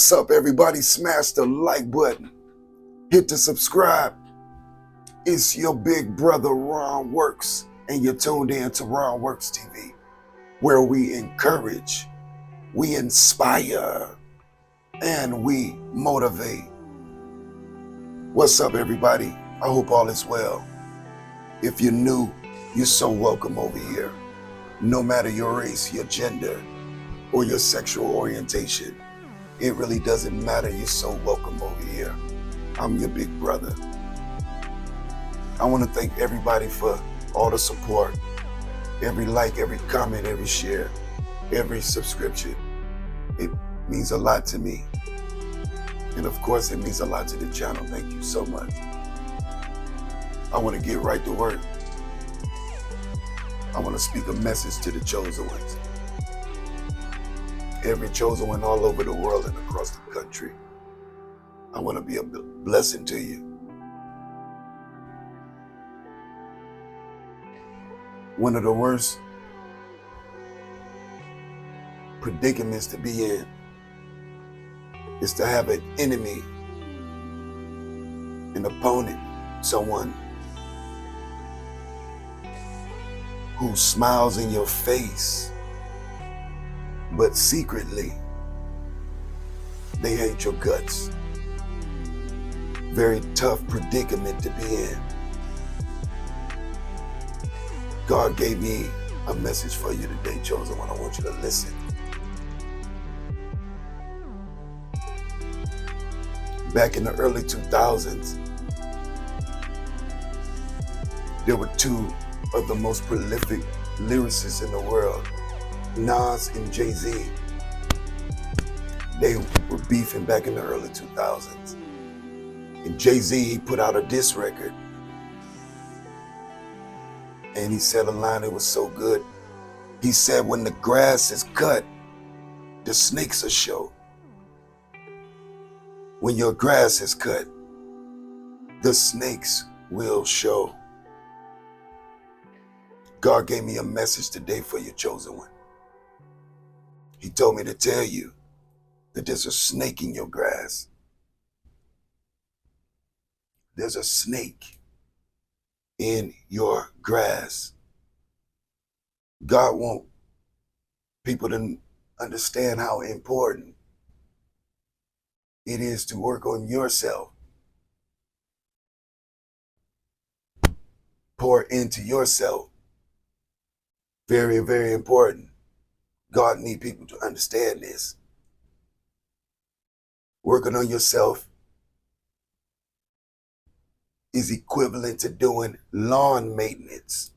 What's up, everybody? Smash the like button. Hit the subscribe. It's your big brother, RonWorks, and you're tuned in to RonWorks TV, where we encourage, we inspire, and we motivate. What's up, everybody? I hope all is well. If you're new, you're so welcome over here. No matter your race, your gender, or your sexual orientation, it really doesn't matter. You're so welcome over here. I'm your big brother. I want to thank everybody for all the support, every like, every comment, every share, every subscription. It means a lot to me. And of course, it means a lot to the channel. Thank you so much. I want to get right to work. I want to speak a message to the chosen ones. Every chosen one all over the world and across the country. I want to be a blessing to you. One of the worst predicaments to be in is to have an enemy, an opponent, someone who smiles in your face, but secretly, they hate your guts. Very tough predicament to be in. God gave me a message for you today, chosen one. I want you to listen. Back in the early 2000s, there were two of the most prolific lyricists in the world, Nas and Jay-Z. They were beefing back in the early 2000s. And Jay-Z, he put out a diss record. And he said a line that was so good. He said, when the grass is cut, the snakes will show. When your grass is cut, the snakes will show. God gave me a message today for your chosen one. He told me to tell you that there's a snake in your grass. There's a snake in your grass. God wants people to understand how important it is to work on yourself. Pour into yourself. Very, very important. God needs people to understand this. Working on yourself is equivalent to doing lawn maintenance.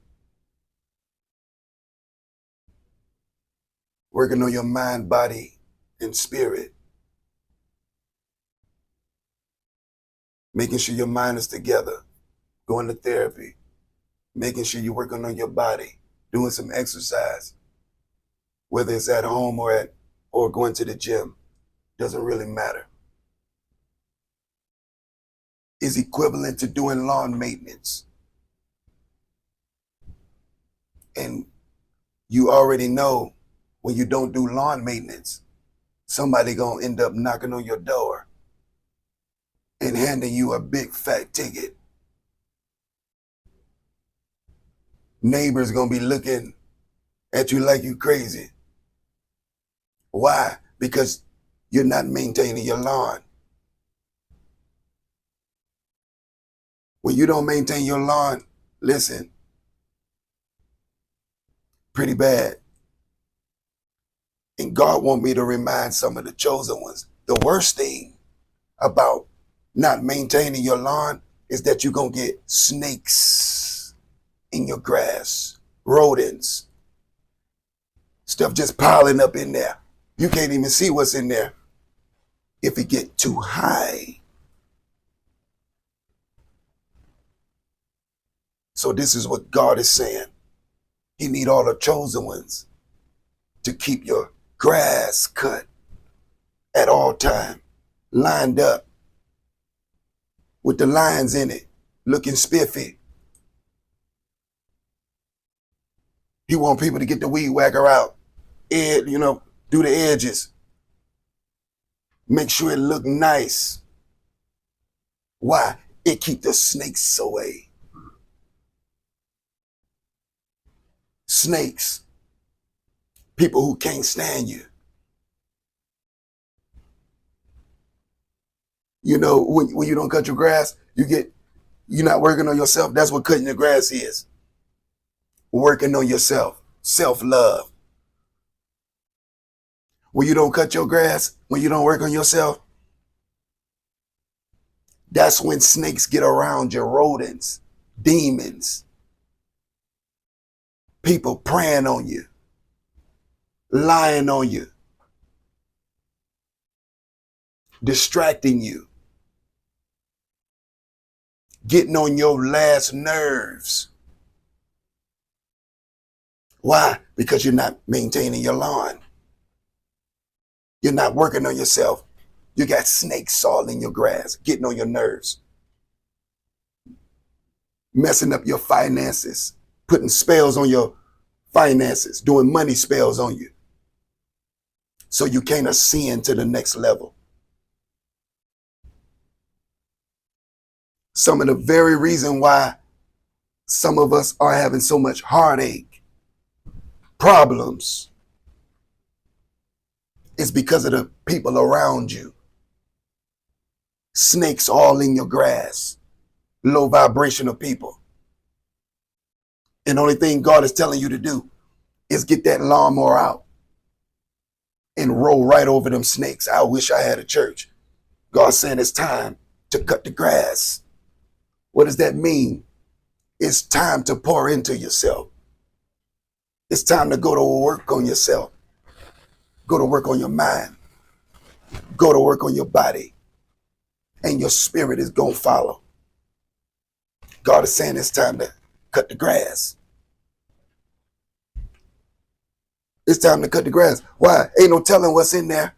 Working on your mind, body, and spirit. Making sure your mind is together. Going to therapy. Making sure you're working on your body. Doing some exercise. Whether it's at home or going to the gym. Doesn't really matter. Is equivalent to doing lawn maintenance. And you already know when you don't do lawn maintenance, somebody gonna end up knocking on your door and handing you a big fat ticket. Neighbors gonna be looking at you like you crazy. Why? Because you're not maintaining your lawn. When you don't maintain your lawn, listen, pretty bad. And God wants me to remind some of the chosen ones, the worst thing about not maintaining your lawn is that you're going to get snakes in your grass, rodents, stuff just piling up in there. You can't even see what's in there if it get too high. So this is what God is saying. He need all the chosen ones to keep your grass cut at all time, lined up with the lines in it, looking spiffy. He want people to get the weed whacker out, do the edges. Make sure it look nice. Why? It keep the snakes away. Snakes. People who can't stand you. You know, when you don't cut your grass, you're not working on yourself. That's what cutting the grass is. Working on yourself. Self-love. When you don't cut your grass, when you don't work on yourself, that's when snakes get around you, rodents, demons, people preying on you, lying on you, distracting you, getting on your last nerves. Why? Because you're not maintaining your lawn. You're not working on yourself. You got snakes all in your grass, getting on your nerves, messing up your finances, putting spells on your finances, doing money spells on you, so you can't ascend to the next level. Some of the very reason why some of us are having so much heartache, problems, is because of the people around you. Snakes all in your grass, low vibrational people. And the only thing God is telling you to do is get that lawnmower out and roll right over them snakes. I wish I had a church. God's saying it's time to cut the grass. What does that mean? It's time to pour into yourself. It's time to go to work on yourself. Go to work on your mind. Go to work on your body. And your spirit is going to follow. God is saying it's time to cut the grass. It's time to cut the grass. Why? Ain't no telling what's in there.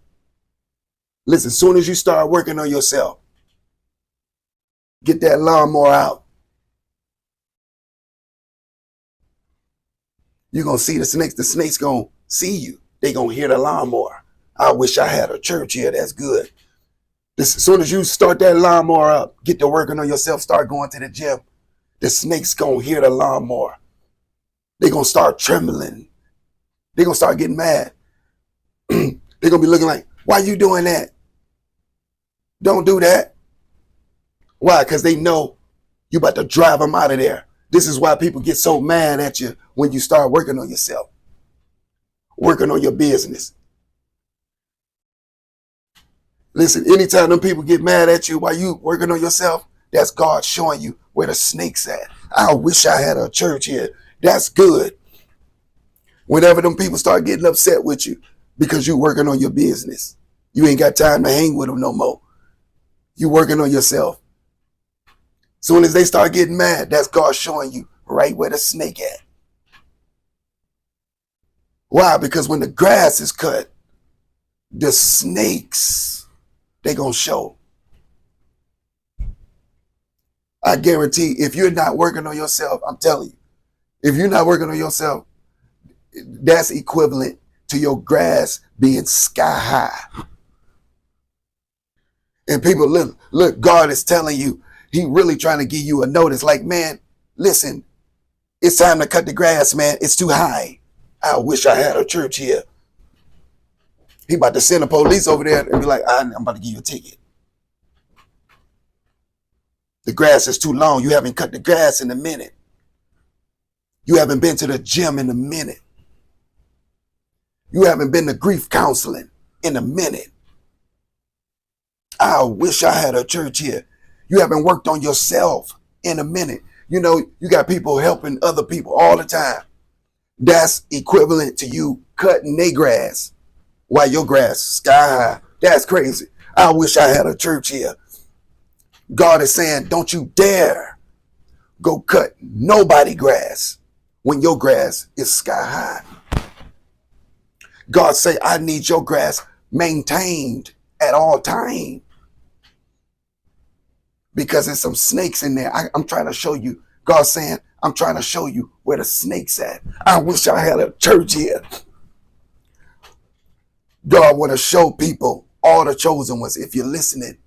Listen, as soon as you start working on yourself, get that lawnmower out, you're going to see the snakes. The snakes going to see you. They going to hear the lawnmower. I wish I had a church here. That's good. As soon as you start that lawnmower up, get to working on yourself, start going to the gym, the snakes going to hear the lawnmower. They're going to start trembling. They're going to start getting mad. They're going to be looking like, why you doing that? Don't do that. Why? Because they know you about to drive them out of there. This is why people get so mad at you when you start working on yourself, working on your business. Listen, anytime them people get mad at you while you working on yourself, that's God showing you where the snake's at. I wish I had a church here. That's good. Whenever them people start getting upset with you because you working on your business, you ain't got time to hang with them no more. You working on yourself. Soon as they start getting mad, that's God showing you right where the snake at. Why? Because when the grass is cut, the snakes, they gonna show. I guarantee if you're not working on yourself, I'm telling you, if you're not working on yourself, that's equivalent to your grass being sky high. And people, look, God is telling you, he really trying to give you a notice like, man, listen, it's time to cut the grass, man. It's too high. I wish I had a church here. He about to send the police over there and be like, I'm about to give you a ticket. The grass is too long. You haven't cut the grass in a minute. You haven't been to the gym in a minute. You haven't been to grief counseling in a minute. I wish I had a church here. You haven't worked on yourself in a minute. You know, you got people helping other people all the time. That's equivalent to you cutting their grass while your grass is sky high. That's crazy. I wish I had a church here. God is saying, don't you dare go cut nobody grass when your grass is sky high. God say, I need your grass maintained at all times. Because there's some snakes in there. I'm trying to show you. God's saying, I'm trying to show you where the snake's at. I wish I had a church here. God want to show people all the chosen ones, if you're listening,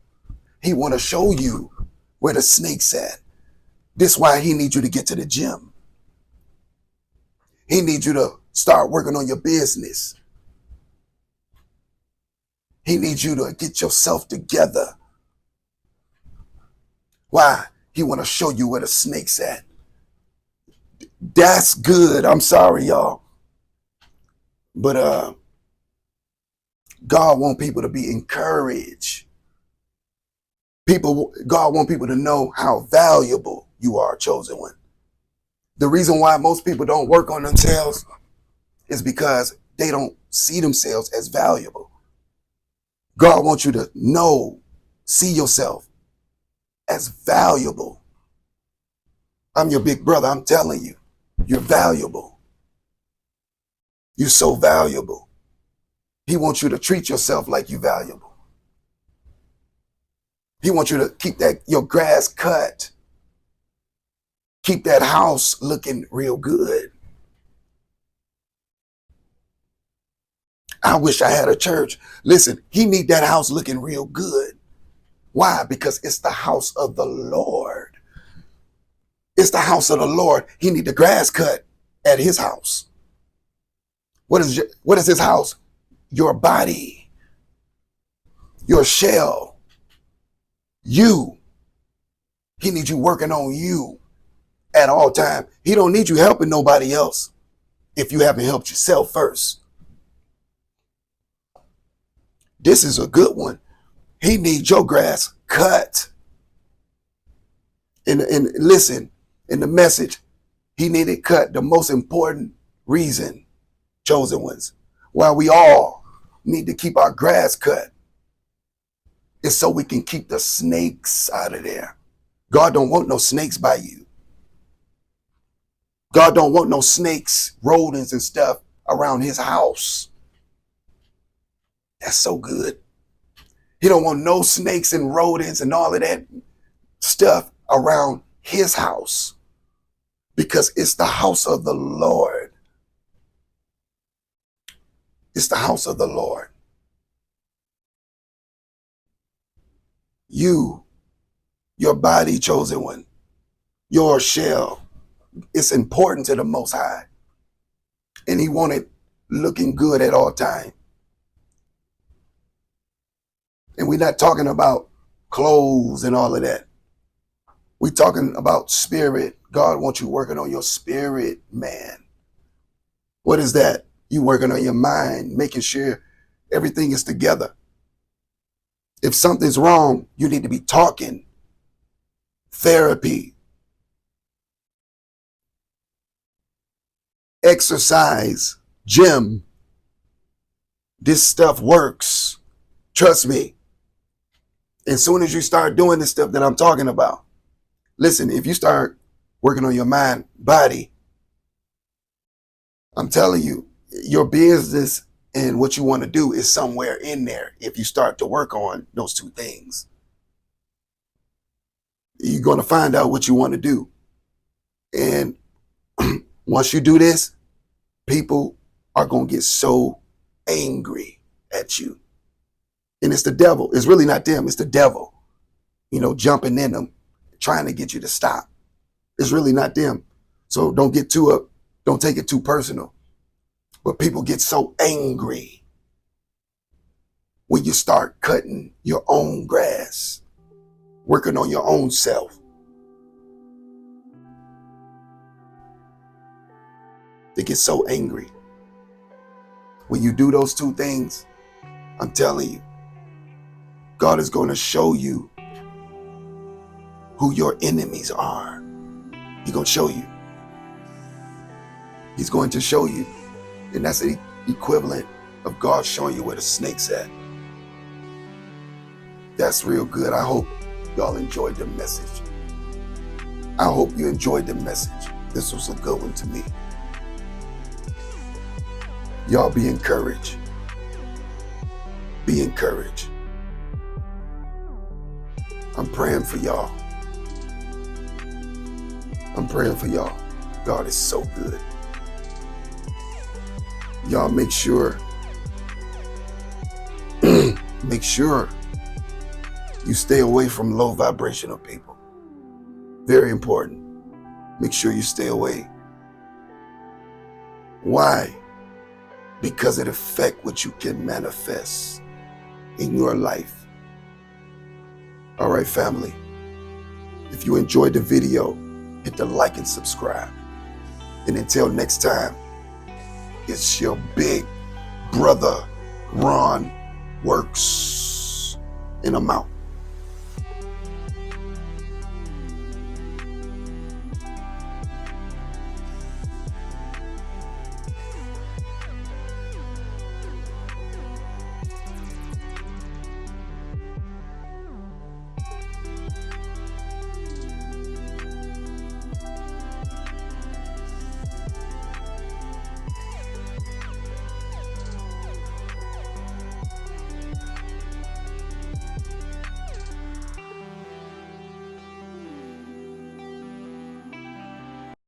he want to show you where the snake's at. This is why he needs you to get to the gym. He needs you to start working on your business. He needs you to get yourself together. Why? He want to show you where the snake's at. That's good. I'm sorry, y'all. But God wants people to be encouraged. God wants people to know how valuable you are, chosen one. The reason why most people don't work on themselves is because they don't see themselves as valuable. God wants you to see yourself as valuable. I'm your big brother. I'm telling you, you're valuable. You're so valuable. He wants you to treat yourself like you're valuable. He wants you to keep your grass cut. Keep that house looking real good. I wish I had a church. Listen, he need that house looking real good. Why? Because it's the house of the Lord. It's the house of the Lord. He need the grass cut at his house. What is his house? Your body, your shell, you. He needs you working on you at all time. He don't need you helping nobody else if you haven't helped yourself first. This is a good one. He needs your grass cut. And listen, in the message, he needed cut. The most important reason, chosen ones, why we all need to keep our grass cut is so we can keep the snakes out of there. God don't want no snakes by you. God don't want no snakes, rodents and stuff around his house. That's so good. He don't want no snakes and rodents and all of that stuff around his house, because it's the house of the Lord. It's the house of the Lord. You, your body, chosen one, your shell, it's important to the Most High. And he want it looking good at all times. And we're not talking about clothes and all of that. We're talking about spirit. God wants you working on your spirit, man. What is that? You working on your mind, making sure everything is together. If something's wrong, you need to be talking. Therapy. Exercise. Gym. This stuff works. Trust me. As soon as you start doing the stuff that I'm talking about, listen, if you start working on your mind, body, I'm telling you, your business and what you want to do is somewhere in there. If you start to work on those two things, you're going to find out what you want to do. And once you do this, people are going to get so angry at you. And it's the devil. It's really not them. It's the devil, jumping in them, trying to get you to stop. It's really not them. So don't get too up. Don't take it too personal. But people get so angry when you start cutting your own grass, working on your own self. They get so angry. When you do those two things, I'm telling you, God is going to show you who your enemies are. He's going to show you. He's going to show you. And that's the equivalent of God showing you where the snake's at. That's real good. I hope y'all enjoyed the message. I hope you enjoyed the message. This was a good one to me. Y'all be encouraged. Be encouraged. I'm praying for y'all. I'm praying for y'all. God is so good. Y'all make sure Make sure you stay away from low vibrational people. Very important. Make sure you stay away. Why? Because it affects what you can manifest in your life. All right, family. If you enjoyed the video, hit the like and subscribe. And until next time, it's your big brother, RonWorks, and I'm out.